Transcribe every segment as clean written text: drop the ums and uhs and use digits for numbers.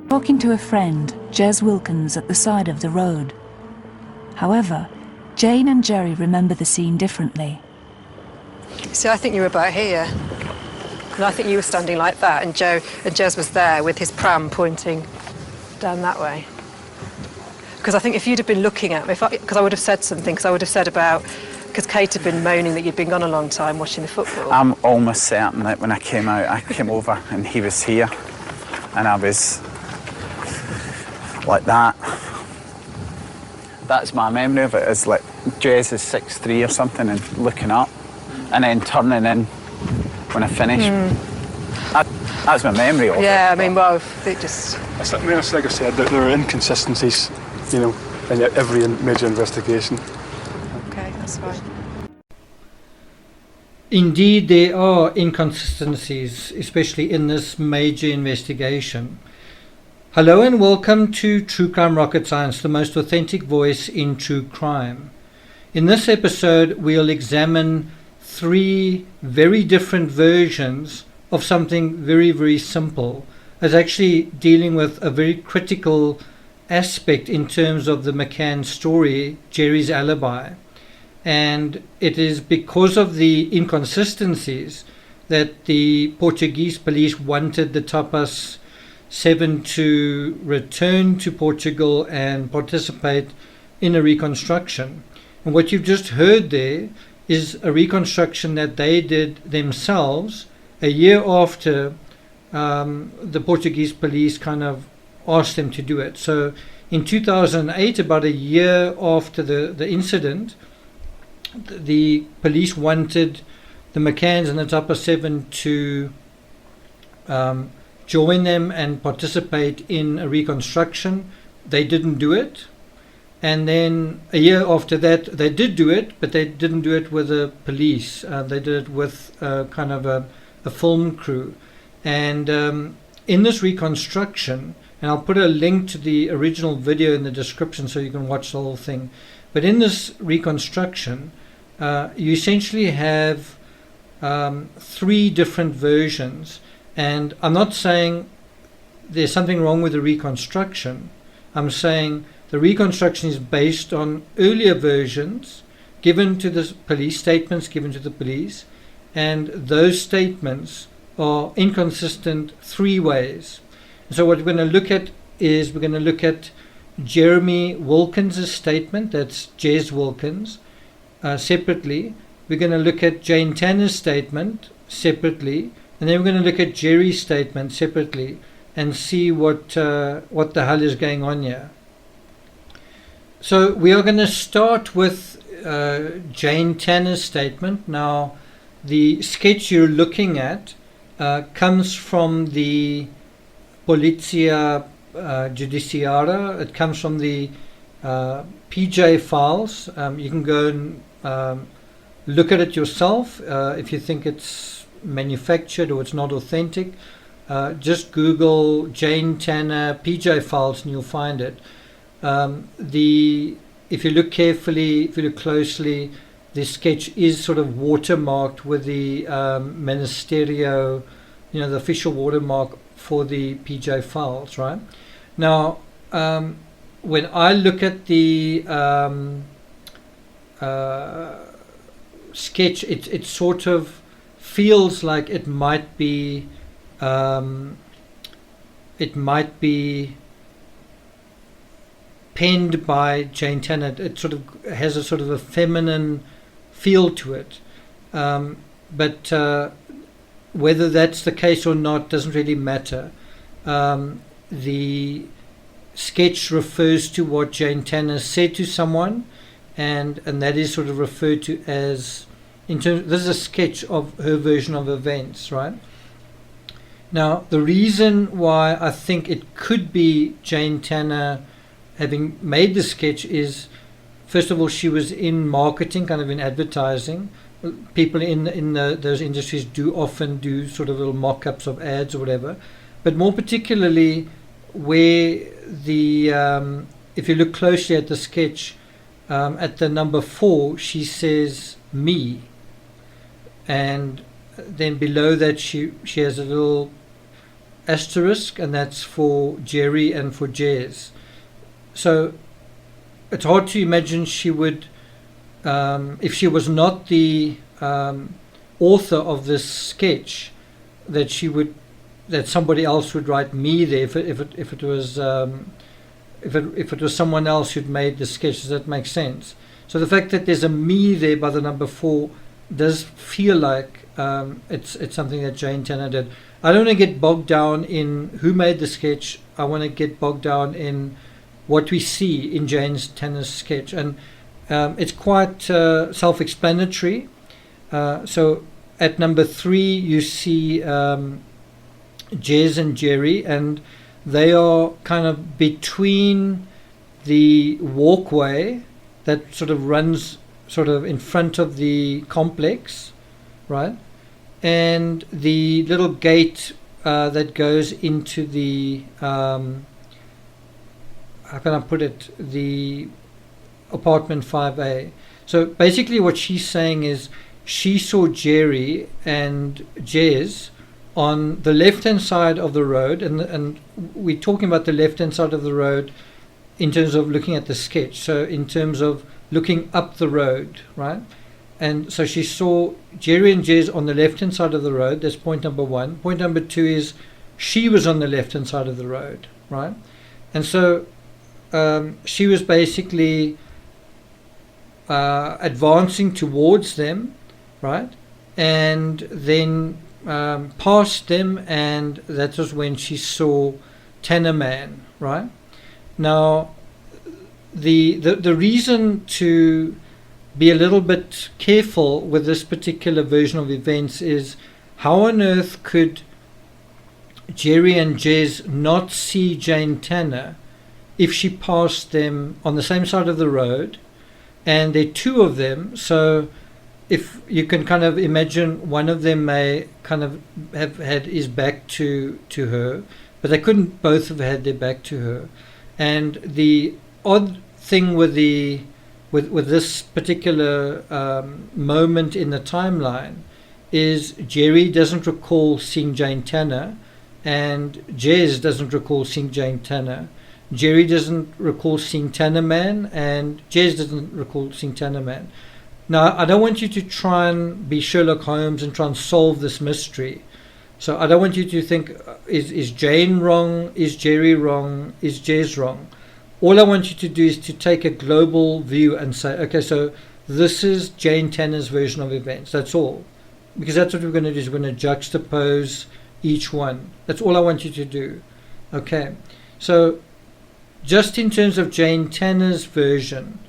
Talking to a friend, Jez Wilkins, at the side of the road. However, Jane and Gerry remember the scene differently. See, I think you were about here. And I think you were standing like that, and Jez was there with his pram pointing down that way. Because I think if you'd have been looking at me, because I would have said something, because I would have said about, because Kate had been moaning that you'd been gone a long time watching the football. I'm almost certain that when I came out, I came over and he was here, and I was like that. That's my memory of it, is like Jez is 6'3" or something and looking up and then turning in when I finished. That's my memory of it. Yeah, I mean, well, it just... It's like I said, there are inconsistencies, you know, in every major investigation. Okay, that's fine. Indeed, there are inconsistencies, especially in this major investigation. Hello and welcome to True Crime Rocket Science, the most authentic voice in true crime. In this episode, we'll examine 3 very different versions of something very, very simple. It's actually dealing with a very critical aspect in terms of the McCann story, Gerry's alibi. And it is because of the inconsistencies that the Portuguese police wanted the Tapas 7 to return to Portugal and participate in a reconstruction. And what you've just heard there is a reconstruction that they did themselves a year after the Portuguese police kind of asked them to do it. So in 2008, about a year after the incident, the police wanted the McCann's and the Tapa 7 to join them and participate in a reconstruction. They didn't do it. And then a year after that, they did do it, but they didn't do it with the police. They did it with kind of a film crew. And in this reconstruction, and I'll put a link to the original video in the description so you can watch the whole thing. But in this reconstruction, you essentially have 3 different versions. And I'm not saying there's something wrong with the reconstruction. I'm saying the reconstruction is based on earlier versions given to the police, statements given to the police, and those statements are inconsistent 3 ways. So what we're going to look at is we're going to look at Gerry Wilkins' statement, that's Jez Wilkins, separately. We're going to look at Jane Tanner's statement separately. And then we're going to look at Gerry's statement separately and see what the hell is going on here. So we are going to start with Jane Tanner's statement. Now, the sketch you're looking at comes from the Polizia Judiciaria. It comes from the PJ files. You can go and look at it yourself if you think it's manufactured or it's not authentic. Just Google Jane Tanner PJ files and you'll find it. If you look carefully, if you look closely, the sketch is sort of watermarked with the Ministerio, the official watermark for the PJ files, right? Now, when I look at the sketch, it sort of feels like it might be penned by Jane Tanner. It sort of has a sort of a feminine feel to it, but whether that's the case or not doesn't really matter. The sketch refers to what Jane Tanner said to someone, and that is sort of referred to as, this is a sketch of her version of events, right? Now, the reason why I think it could be Jane Tanner having made the sketch is, first of all, she was in marketing, kind of in advertising. people in those industries do often do sort of little mock-ups of ads or whatever, but more particularly where the if you look closely at the sketch, at the number 4 she says me, and then below that she has a little asterisk, and that's for Gerry and for Jez. So it's hard to imagine she would, if she was not the author of this sketch, that somebody else would write me there. If it was someone else who'd made the sketch. Does that make sense? So the fact that there's a me there by the number 4 does feel like it's something that Jane Tanner did. I don't want to get bogged down in who made the sketch. I want to get bogged down in what we see in Jane Tanner's sketch, and it's quite self-explanatory. So at number 3 you see Jez and Gerry, and they are kind of between the walkway that sort of runs sort of in front of the complex, right, and the little gate that goes into the how can I put it, the apartment 5A. So basically what she's saying is she saw Gerry and Jez on the left-hand side of the road, and we're talking about the left-hand side of the road in terms of looking at the sketch, so in terms of looking up the road, right? And so she saw Gerry and Jez on the left-hand side of the road. That's point number 1. Point number 2 is she was on the left-hand side of the road, right? And so she was basically advancing towards them, right? And then past them, and that was when she saw Tanner Man, right? Now, the reason to be a little bit careful with this particular version of events is how on earth could Gerry and Jez not see Jane Tanner if she passed them on the same side of the road, and there are 2 of them, so if you can kind of imagine, one of them may kind of have had his back to her, but they couldn't both have had their back to her. And the odd thing with this particular moment in the timeline is Gerry doesn't recall seeing Jane Tanner, and Jez doesn't recall seeing Jane Tanner. Gerry doesn't recall seeing Tanner Man, and Jez doesn't recall seeing Tanner Man. Now, I don't want you to try and be Sherlock Holmes and try and solve this mystery. So I don't want you to think, is Jane wrong? Is Gerry wrong? Is Jez wrong? All I want you to do is to take a global view and say, okay, so this is Jane Tanner's version of events. That's all. Because that's what we're going to do, is we're going to juxtapose each one. That's all I want you to do. Okay. So just in terms of Jane Tanner's version,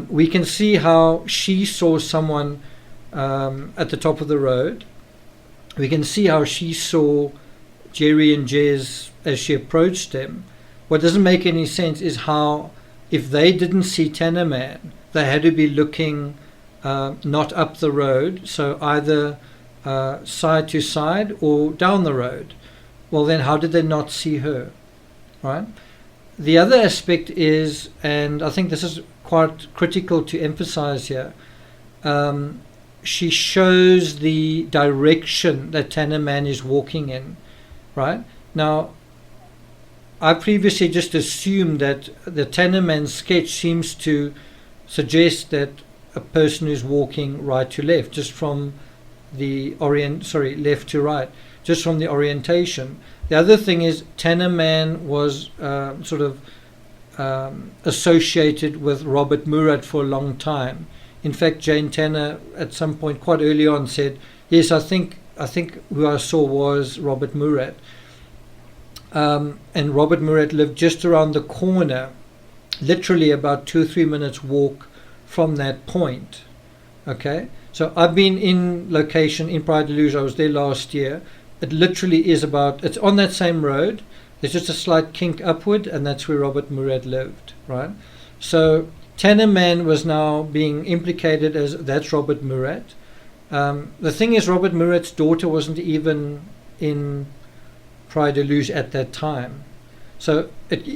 we can see how she saw someone at the top of the road. We can see how she saw Gerry and Jez as she approached them. What doesn't make any sense is how, if they didn't see Tanner Man, they had to be looking not up the road, so either side to side or down the road. Well, then how did they not see her, right? The other aspect is, and I think this is quite critical to emphasize here, she shows the direction that Tanner Man is walking in, right? Now, I previously just assumed that the Tanner Man sketch seems to suggest that a person is walking right to left, just from the left to right, just from the orientation. The other thing is Tanner Man was sort of associated with Robert Moura for a long time. In fact, Jane Tanner at some point quite early on said, yes, I think who I saw was Robert Moura. And Robert Moura lived just around the corner, literally about 2 or 3 minutes walk from that point. Okay, so I've been in location in Praia de Luz. I was there last year. It literally is it's on that same road. There's just a slight kink upward, and that's where Robert Moura lived, right? So Tanner man was now being implicated as that's Robert Murat. The thing is, Robert Murat's daughter wasn't even in Praia de Luz at that time. So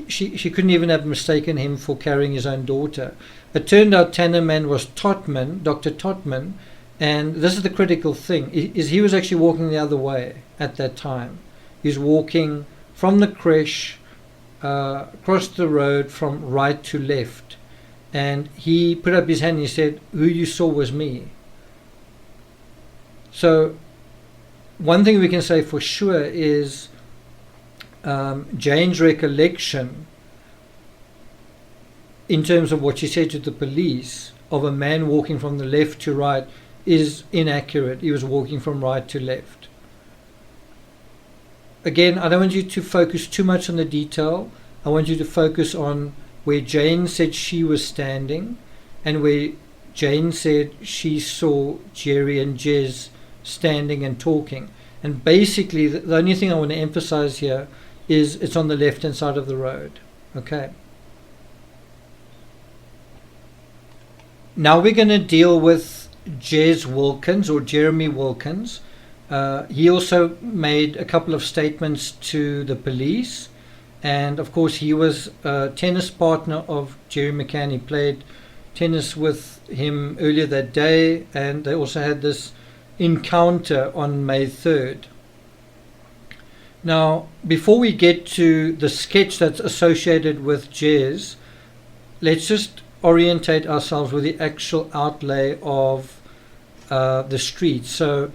she couldn't even have mistaken him for carrying his own daughter. It turned out Tannerman was Totman, Dr. Totman, and this is the critical thing, is he was actually walking the other way at that time. He was walking from the creche across the road from right to left. And he put up his hand and he said, "Who you saw was me." So one thing we can say for sure is Jane's recollection in terms of what she said to the police of a man walking from the left to right is inaccurate. He was walking from right to left. Again, I don't want you to focus too much on the detail. I want you to focus on where Jane said she was standing and where Jane said she saw Gerry and Jez standing and talking. And basically, the only thing I want to emphasize here is it's on the left-hand side of the road. Okay. Now we're going to deal with Jez Wilkins or Jeremy Wilkins. He also made a couple of statements to the police. And of course, he was a tennis partner of Gerry McCann. He played tennis with him earlier that day, and they also had this encounter on May 3rd. Now, before we get to the sketch that's associated with Jez, let's just orientate ourselves with the actual outlay of the street. So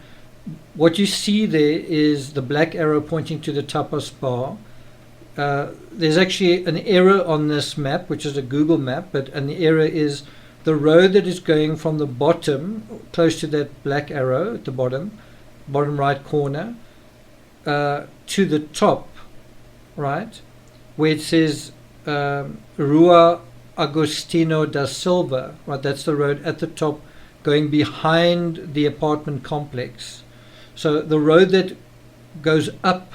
what you see there is the black arrow pointing to the tapas bar. There's actually an error on this map, which is a Google map, and the error is the road that is going from the bottom, close to that black arrow at the bottom right corner, to the top, right, where it says Rua Agostinho da Silva, right, that's the road at the top going behind the apartment complex. So the road that goes up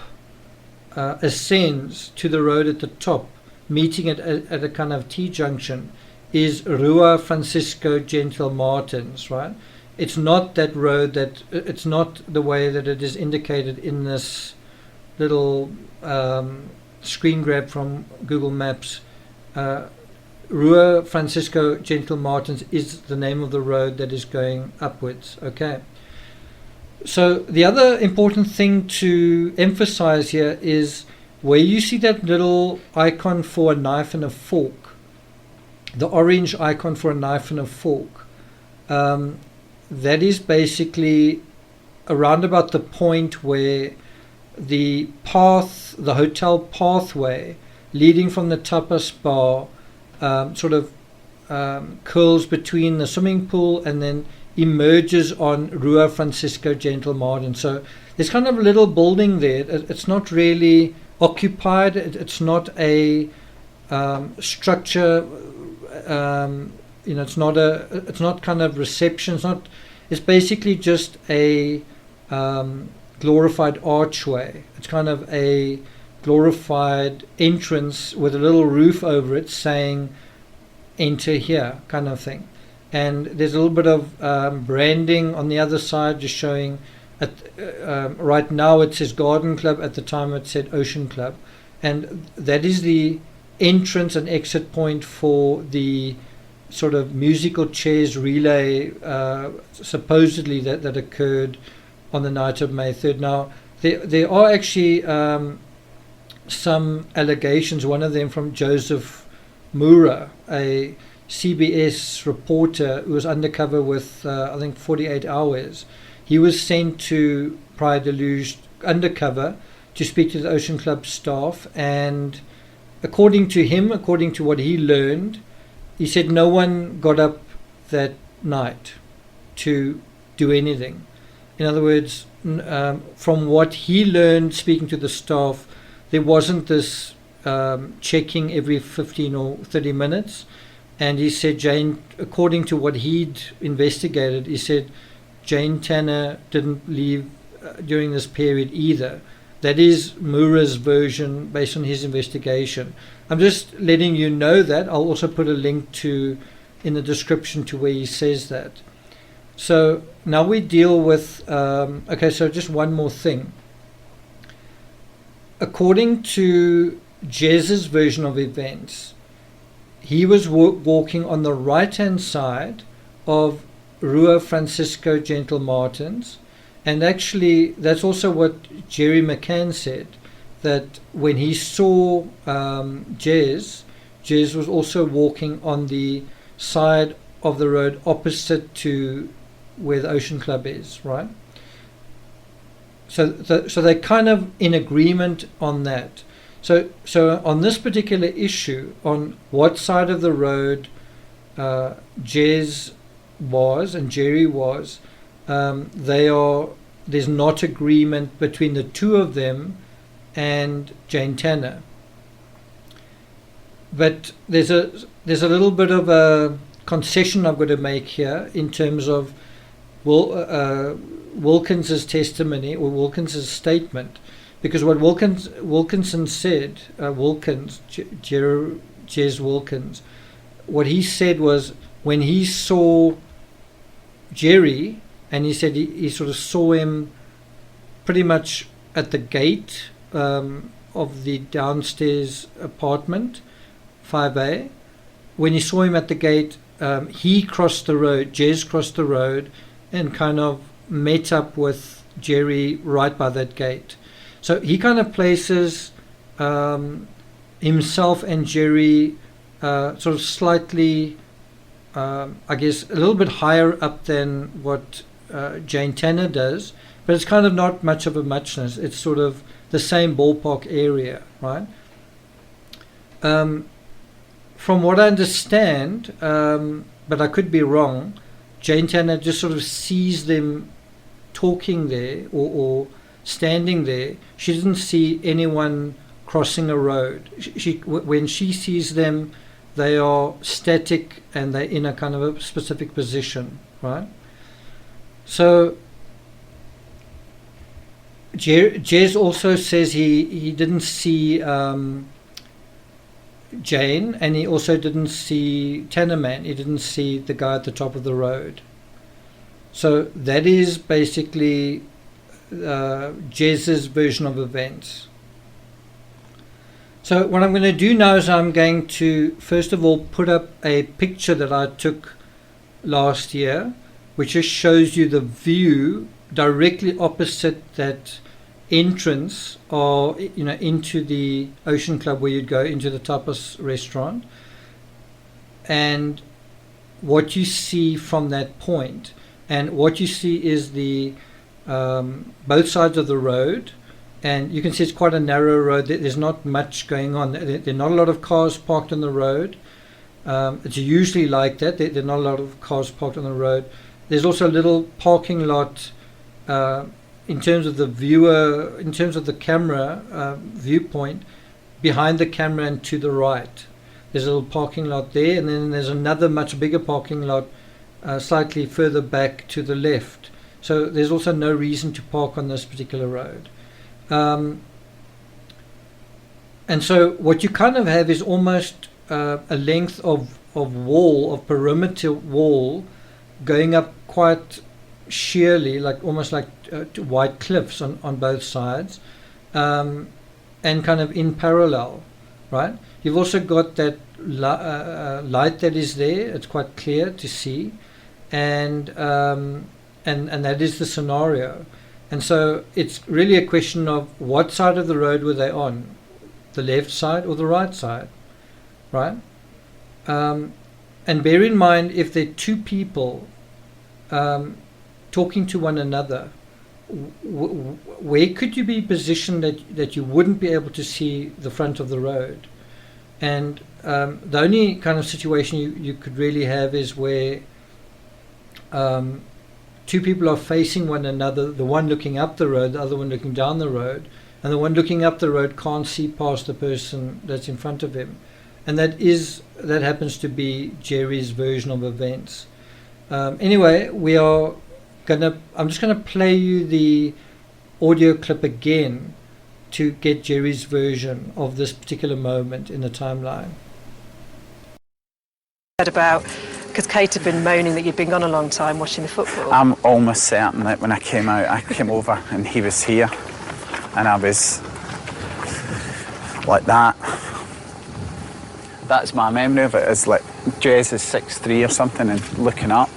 ascends to the road at the top, meeting it at a kind of T-junction, is Rua Francisco Gentil Martins, right? It's not that road, that it's not the way that it is indicated in this little screen grab from Google Maps. Rua Francisco Gentil Martins is the name of the road that is going upwards, okay? So the other important thing to emphasize here is where you see that little icon for a knife and a fork, the orange icon for a knife and a fork, that is basically around about the point where the path, the hotel pathway leading from the tapas bar curls between the swimming pool and then emerges on Rua Francisco Gentil Martin. So there's kind of a little building there. It's not really occupied. It's not a structure. It's not kind of reception. It's basically just a glorified archway. It's kind of a glorified entrance with a little roof over it saying "Enter here" kind of thing. And there's a little bit of branding on the other side, just showing. Right now it says Garden Club. At the time it said Ocean Club, and that is the entrance and exit point for the sort of musical chairs relay, supposedly that occurred on the night of May 3rd. Now there are actually some allegations. One of them from Joseph Moura, a CBS reporter who was undercover with I think 48 Hours. He was sent to Praia de Luz undercover to speak to the Ocean Club staff, and according to him, according to what he learned, he said no one got up that night to do anything. In other words, from what he learned speaking to the staff, there wasn't this checking every 15 or 30 minutes. And he said Jane, according to what he'd investigated, he said Jane Tanner didn't leave during this period either. That is Moura's version based on his investigation. I'm just letting you know that. I'll also put a link to in the description to where he says that. So now we deal with, okay, so just one more thing. According to Jez's version of events, he was walking on the right-hand side of Rua Francisco Gentle Martins, and actually that's also what Gerry McCann said, that when he saw Jez was also walking on the side of the road opposite to where the Ocean Club is, right? So they're kind of in agreement on that. So on this particular issue, on what side of the road Jez was and Gerry was, there's not agreement between the two of them and Jane Tanner. But there's a little bit of a concession I've got to make here in terms of Wilkins's testimony or Wilkins's statement, because what Wilkinson said, Jez Wilkins, what he said was when he saw Gerry, and he said he sort of saw him pretty much at the gate of the downstairs apartment, 5A. When he saw him at the gate, he crossed the road, Jez crossed the road, and kind of met up with Gerry right by that gate. So he kind of places himself and Gerry sort of slightly, I guess, a little bit higher up than what Jane Tanner does, but it's kind of not much of a muchness. It's sort of the same ballpark area, right? From what I understand, but I could be wrong, Jane Tanner just sort of sees them talking there or standing there. She didn't see anyone crossing a road. When she sees them, they are static and they're in a kind of a specific position, right? So Jez also says he didn't see Jane, and he also didn't see Tannerman. He didn't see the guy at the top of the road. So that is basically Jez's version of events. So what I'm going to do now is I'm going to first of all put up a picture that I took last year, which just shows you the view directly opposite that entrance or into the Ocean Club where you'd go into the tapas restaurant, and what you see from that point. And what you see is the both sides of the road, and you can see it's quite a narrow road. There's not much going on. There are not a lot of cars parked on the road. It's usually like that. There are not a lot of cars parked on the road. There's also a little parking lot in terms of the viewer, in terms of the camera viewpoint, behind the camera and to the right. There's a little parking lot there, and then there's another much bigger parking lot slightly further back to the left. So there's also no reason to park on this particular road. And so what you kind of have is almost a length of wall, of perimeter wall, going up quite sheerly, like almost like white cliffs on both sides, and kind of in parallel, right? You've also got that light that is there. It's quite clear to see, and that is the scenario. And so it's really a question of what side of the road were they on, the left side or the right side, right? And bear in mind, if there are two people talking to one another, where could you be positioned that you wouldn't be able to see the front of the road? And the only kind of situation you could really have is where two people are facing one another, the one looking up the road, the other one looking down the road, and the one looking up the road can't see past the person that's in front of him. And that happens to be Gerry's version of events. Anyway, I'm just gonna play you the audio clip again to get Gerry's version of this particular moment in the timeline. About Because Kate had been moaning that you'd been gone a long time watching the football. I'm almost certain that when I came out, I came over and he was here, and I was like that. That's my memory of it, is like Jez is 6'3" or something and looking up,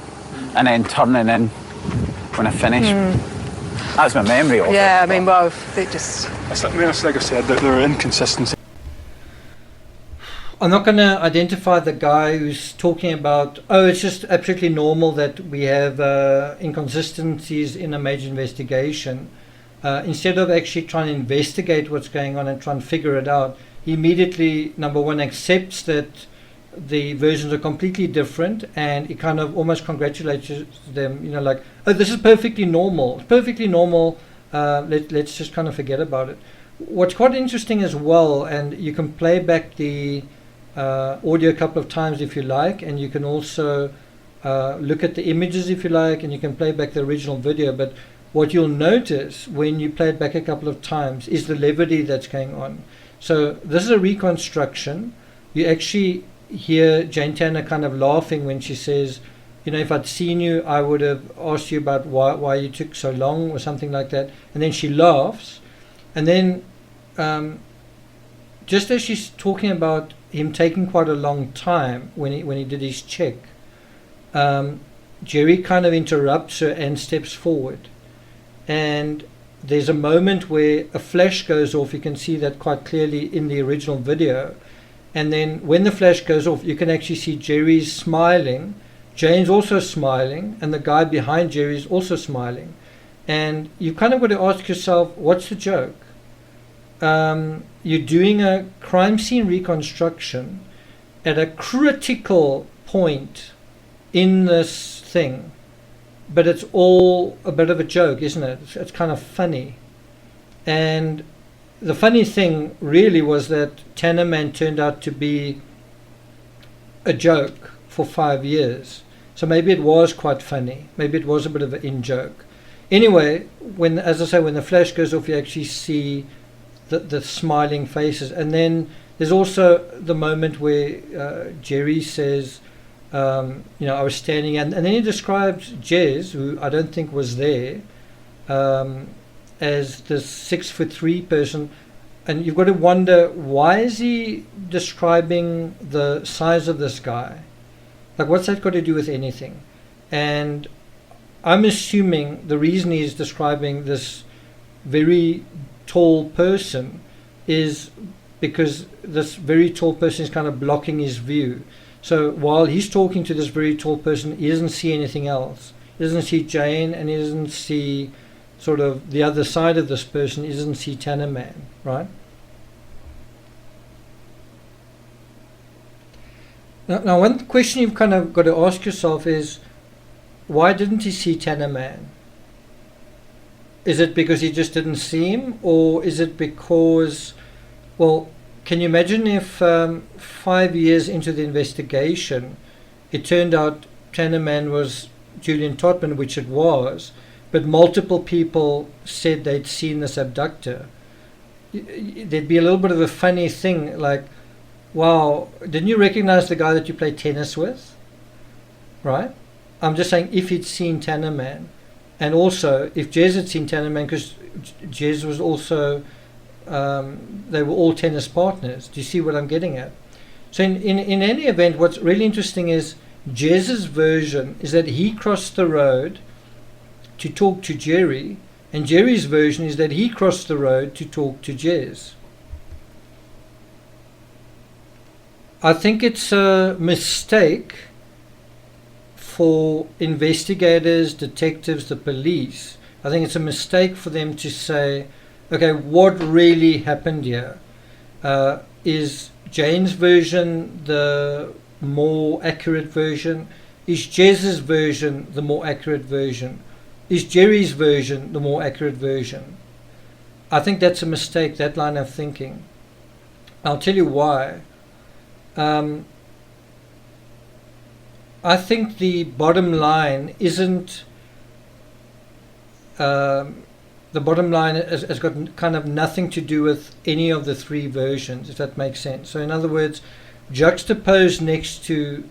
and then turning in when I finished. That's my memory of it. Yeah, I mean, well, it just... Like I said, there are inconsistencies. I'm not going to identify the guy who's talking about, oh, it's just absolutely normal that we have inconsistencies in a major investigation. Instead of actually trying to investigate what's going on and try and figure it out, he immediately, number one, accepts that the versions are completely different, and he kind of almost congratulates them, like, oh, this is perfectly normal. It's perfectly normal. Let's just kind of forget about it. What's quite interesting as well, and you can play back the audio a couple of times if you like, and you can also look at the images if you like, and you can play back the original video, but what you'll notice when you play it back a couple of times is the levity that's going on. So this is a reconstruction. You actually hear Jane Tanner kind of laughing when she says, if I'd seen you, I would have asked you about why you took so long or something like that. And then she laughs. And then just as she's talking about him taking quite a long time when he did his check, Gerry kind of interrupts her and steps forward. And there's a moment where a flash goes off. You can see that quite clearly in the original video. And then when the flash goes off, you can actually see Gerry's smiling, Jane's also smiling, and the guy behind Gerry is also smiling. And you kind of got to ask yourself, what's the joke? You're doing a crime scene reconstruction at a critical point in this thing, but it's all a bit of a joke, isn't it? It's kind of funny. And the funny thing really was that Tanner Man turned out to be a joke for 5 years. So maybe it was quite funny. Maybe it was a bit of an in-joke. Anyway, as I say, when the flash goes off, you actually see the smiling faces. And then there's also the moment where Gerry says, I was standing, and then he describes Jez, who I don't think was there, as this 6'3" person. And you've got to wonder, why is he describing the size of this guy? Like, what's that got to do with anything? And I'm assuming the reason he's describing this very tall person is because this very tall person is kind of blocking his view. So while he's talking to this very tall person, he doesn't see anything else. He doesn't see Jane, and he doesn't see sort of the other side of this person. He doesn't see Tanner Man, right? Now, one question you've kind of got to ask yourself is, why didn't he see Tanner Man? Is it because he just didn't see him, or is it because, well, can you imagine if 5 years into the investigation, it turned out Tanner Man was Julian Totman, which it was, but multiple people said they'd seen this abductor? There'd be a little bit of a funny thing, like, wow, didn't you recognize the guy that you played tennis with? Right? I'm just saying, if he'd seen Tanner Man, and also if Jez had seen Tanner Man, because Jez was also, they were all tennis partners. Do you see what I'm getting at? So in any event, what's really interesting is Jez's version is that he crossed the road to talk to Gerry, and Gerry's version is that he crossed the road to talk to Jez. I think it's a mistake for investigators, detectives, the police. I think it's a mistake for them to say, okay, what really happened here? Is Jane's version the more accurate version? Is Jez's version the more accurate version? Is Gerry's version the more accurate version? I think that's a mistake, that line of thinking. I'll tell you why. I think the bottom line isn't, the bottom line has got kind of nothing to do with any of the three versions, if that makes sense. So in other words, juxtaposed next to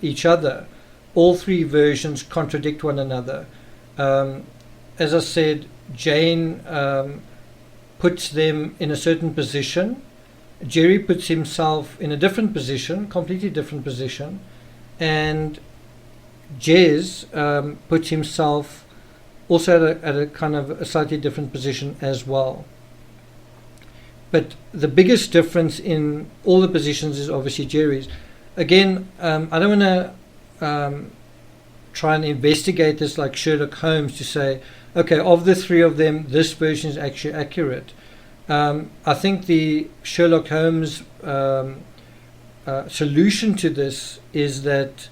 each other. All three versions contradict one another. As I said, Jane puts them in a certain position. Gerry puts himself in a different position, completely different position, and Jez puts himself also at a kind of a slightly different position as well. But the biggest difference in all the positions is obviously Gerry's. Again, I don't want to try and investigate this like Sherlock Holmes to say, okay, of the three of them, this version is actually accurate. I think the Sherlock Holmes solution to this is that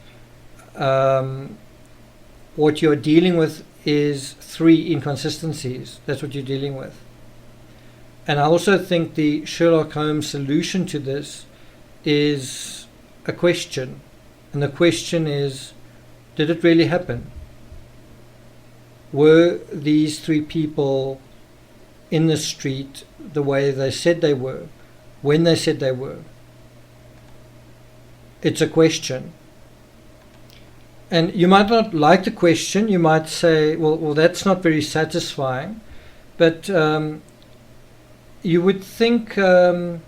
what you're dealing with is three inconsistencies. That's what you're dealing with. And I also think the Sherlock Holmes solution to this is a question. And the question is, did it really happen? Were these three people in the street the way they said they were, when they said they were? It's a question. And you might not like the question. You might say, well, that's not very satisfying. But you would think, and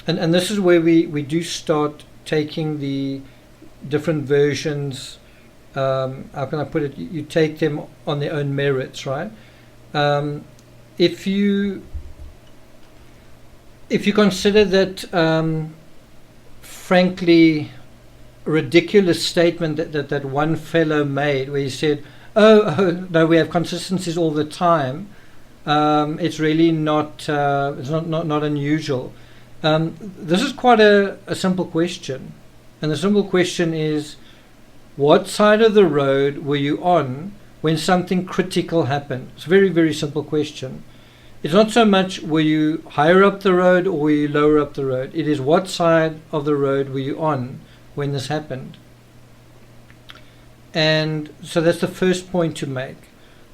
this is where we do start taking the different versions, how can I put it? You take them on their own merits, right? If you consider that, frankly, ridiculous statement that one fellow made, where he said, oh no, we have consistencies all the time, it's really not it's not unusual. This is quite a simple question, and the simple question is, what side of the road were you on when something critical happened? It's a very, very simple question. It's not so much were you higher up the road or were you lower up the road. It is what side of the road were you on when this happened. And so that's the first point to make.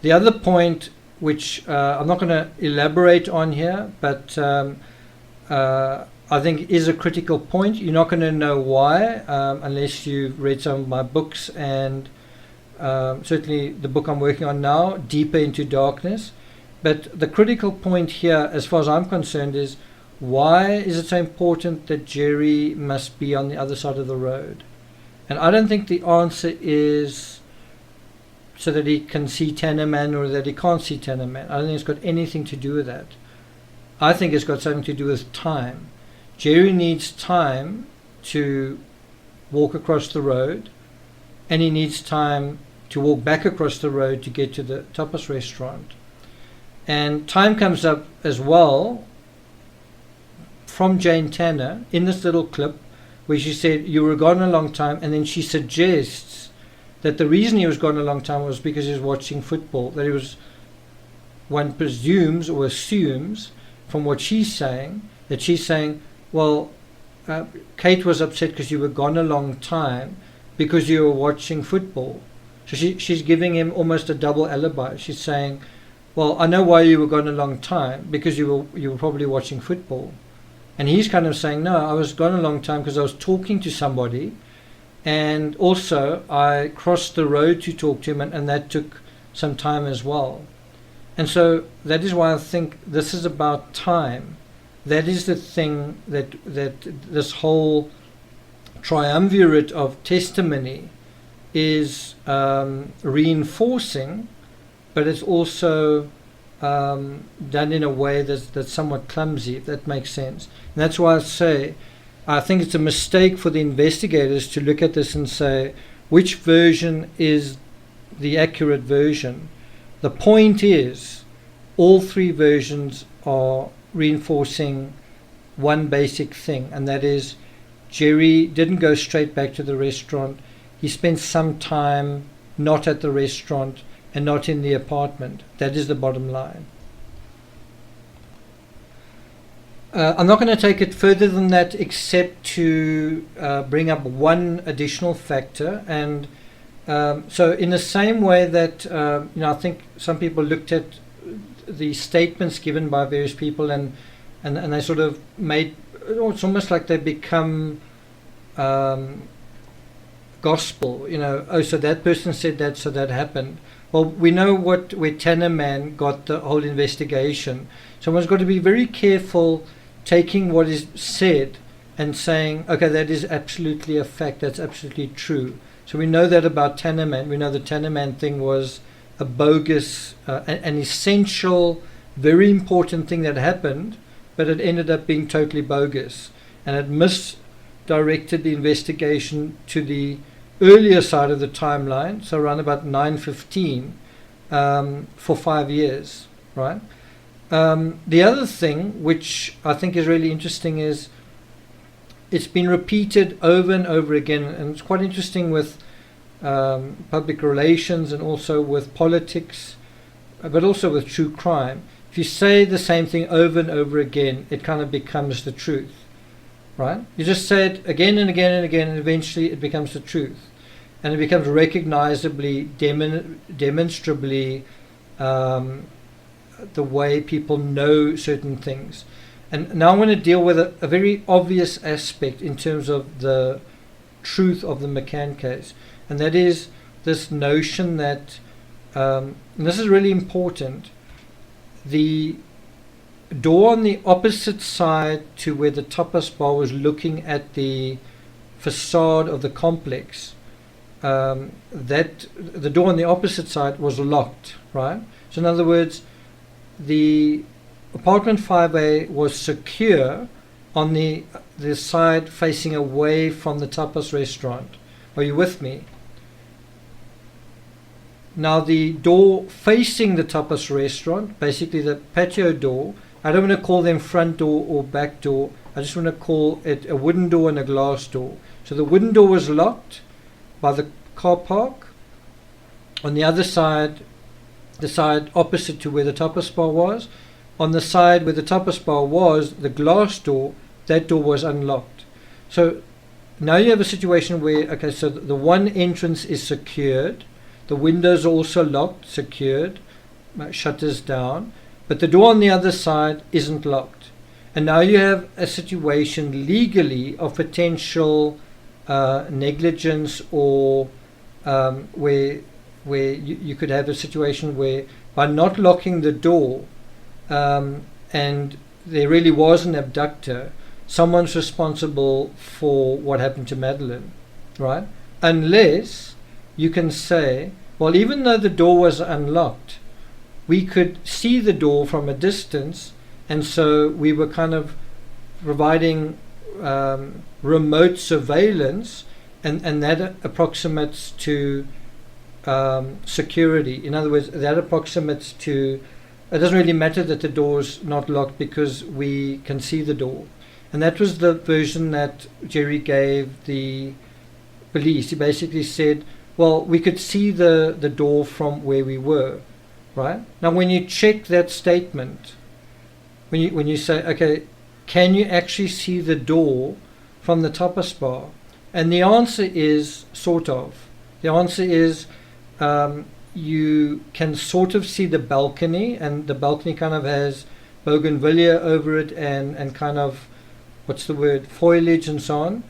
The other point, which I'm not going to elaborate on here, but I think is a critical point. You're not going to know why unless you've read some of my books, and certainly the book I'm working on now, Deeper into Darkness. But the critical point here, as far as I'm concerned, is why is it so important that Gerry must be on the other side of the road? And I don't think the answer is so that he can see Tannerman or that he can't see Tannerman. I don't think it's got anything to do with that. I think it's got something to do with time. Gerry needs time to walk across the road, and he needs time to walk back across the road to get to the tapas restaurant. And time comes up as well from Jane Tanner in this little clip where she said, you were gone a long time, and then she suggests that the reason he was gone a long time was because he was watching football, that he was, one presumes or assumes from what she's saying, that she's saying, well, Kate was upset because you were gone a long time because you were watching football. So she's giving him almost a double alibi. She's saying, well, I know why you were gone a long time, because you were probably watching football. And he's kind of saying, no, I was gone a long time because I was talking to somebody, and also I crossed the road to talk to him, and that took some time as well. And so that is why I think this is about time. That is the thing that this whole triumvirate of testimony is reinforcing, but it's also done in a way that's somewhat clumsy, if that makes sense. And that's why I say I think it's a mistake for the investigators to look at this and say, which version is the accurate version? The point is, all three versions are reinforcing one basic thing, and that is Gerry didn't go straight back to the restaurant. He spent some time not at the restaurant and not in the apartment. That is the bottom line. I'm not going to take it further than that, except to bring up one additional factor. And so in the same way that I think some people looked at the statements given by various people and they sort of made, it's almost like they become gospel. Oh, so that person said that, so that happened. Well, we know where Tannerman got the whole investigation. So one's got to be very careful taking what is said and saying, okay, that is absolutely a fact, that's absolutely true. So we know that about Tannerman. We know the Tannerman thing was a bogus, an essential, very important thing that happened, but it ended up being totally bogus. And it misdirected the investigation to the earlier side of the timeline, so around about 9:15, for 5 years, right? The other thing, which I think is really interesting, is it's been repeated over and over again, and it's quite interesting with public relations and also with politics, but also with true crime. If you say the same thing over and over again, it kind of becomes the truth, right? You just say it again and again and again, and eventually it becomes the truth. And it becomes recognizably, demonstrably the way people know certain things. And now I want to deal with a very obvious aspect in terms of the truth of the McCann case. And that is this notion that, and this is really important, the door on the opposite side to where the tapas bar was looking at the facade of the complex, that the door on the opposite side was locked, right? So in other words, the apartment 5A was secure on the side facing away from the tapas restaurant. Are you with me? Now the door facing the tapas restaurant, basically the patio door, I don't want to call them front door or back door, I just want to call it a wooden door and a glass door. So the wooden door was locked by the car park. On the other side, the side opposite to where the tapas bar was, on the side where the tapas bar was, the glass door, that door was unlocked. So now you have a situation where, okay, so the one entrance is secured, the windows are also locked, secured, shutters down, but the door on the other side isn't locked. And now you have a situation legally of potential negligence, or where you could have a situation where by not locking the door, and there really was an abductor, someone's responsible for what happened to Madeleine, right? Unless you can say, well, even though the door was unlocked, we could see the door from a distance, and so we were kind of providing remote surveillance, and that approximates to security. In other words, that approximates to, it doesn't really matter that the door's not locked because we can see the door. And that was the version that Gerry gave the police. He basically said, well, we could see the door from where we were, right? Now when you check that statement, when you say, okay, can you actually see the door from the tapas bar? And the answer is sort of. The answer is you can sort of see the balcony, and the balcony kind of has bougainvillea over it and kind of, what's the word, foliage and so on.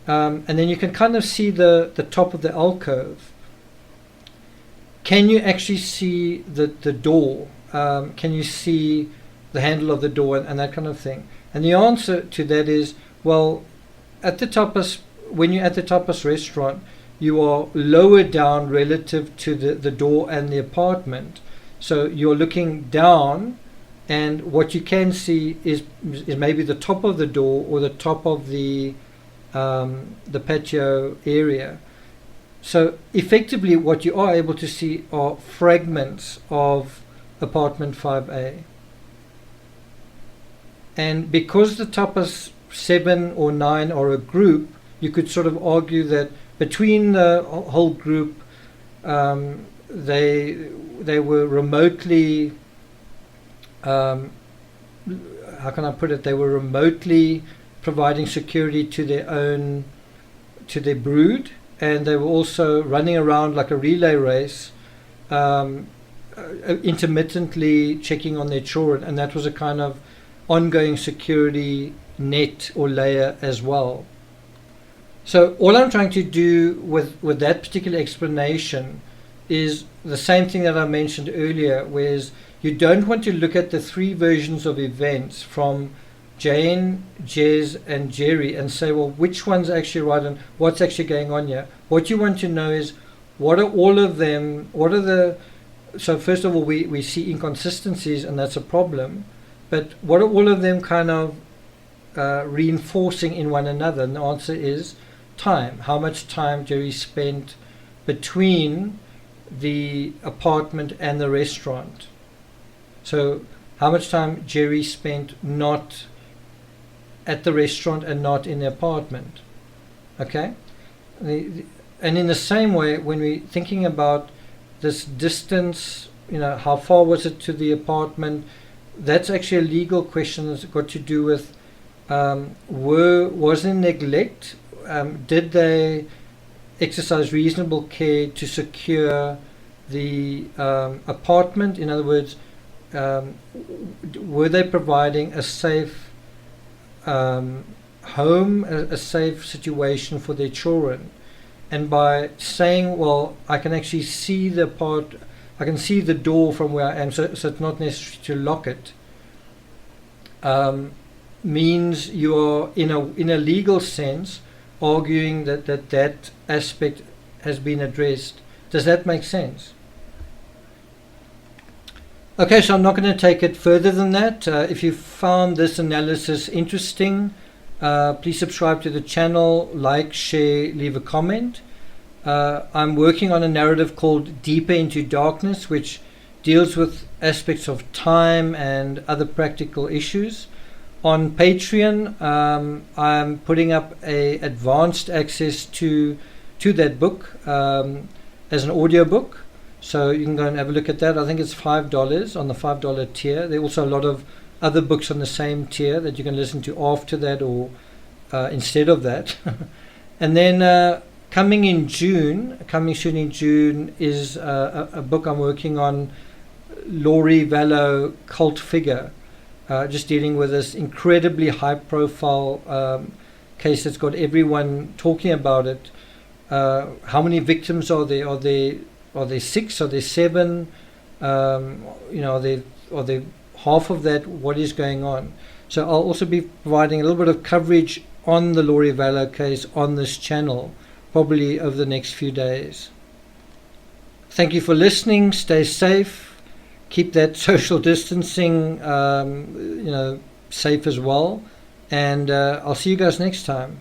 And then you can kind of see the top of the alcove. Can you actually see the door? Can you see the handle of the door and that kind of thing? And the answer to that is, well, at the tapas, when you're at the tapas restaurant, you are lower down relative to the door and the apartment. So you're looking down, and what you can see is maybe the top of the door or the top of the patio area. So effectively what you are able to see are fragments of apartment 5A. And because the tapas 7 or 9 are a group, you could sort of argue that between the whole group, they were remotely, how can I put it, they were remotely providing security to their brood, and they were also running around like a relay race, intermittently checking on their children, and that was a kind of ongoing security net or layer as well. So all I'm trying to do with that particular explanation is the same thing that I mentioned earlier, whereas you don't want to look at the three versions of events from Jane, Jez, and Gerry and say, well, which one's actually right and what's actually going on here. What you want to know is, what are all of them, so first of all, we see inconsistencies, and that's a problem, but what are all of them kind of reinforcing in one another? And the answer is time. How much time Gerry spent between the apartment and the restaurant. So how much time Gerry spent not at the restaurant and not in the apartment. Okay? And in the same way, when we're thinking about this distance, how far was it to the apartment, that's actually a legal question that's got to do with was there neglect? Did they exercise reasonable care to secure the apartment? In other words, were they providing a safe home, a safe situation for their children? And by saying, well, I can actually see I can see the door from where I am, so it's not necessary to lock it, means you are, in a legal sense, arguing that aspect has been addressed. Does that make sense? Okay, so I'm not going to take it further than that. If you found this analysis interesting, please subscribe to the channel, like, share, leave a comment. I'm working on a narrative called Deeper into Darkness, which deals with aspects of time and other practical issues. On Patreon, I'm putting up a advanced access to that book as an audio book. So you can go and have a look at that. I think it's $5 on the $5 tier. There are also a lot of other books on the same tier that you can listen to after that or instead of that. And then coming soon in June is a book I'm working on, Laurie Vallow, Cult Figure, just dealing with this incredibly high-profile case that's got everyone talking about it. How many victims are there? Are there 6? Are there 7? Are there half of that? What is going on? So I'll also be providing a little bit of coverage on the Laurie Vallow case on this channel, probably over the next few days. Thank you for listening. Stay safe. Keep that social distancing, safe as well. And I'll see you guys next time.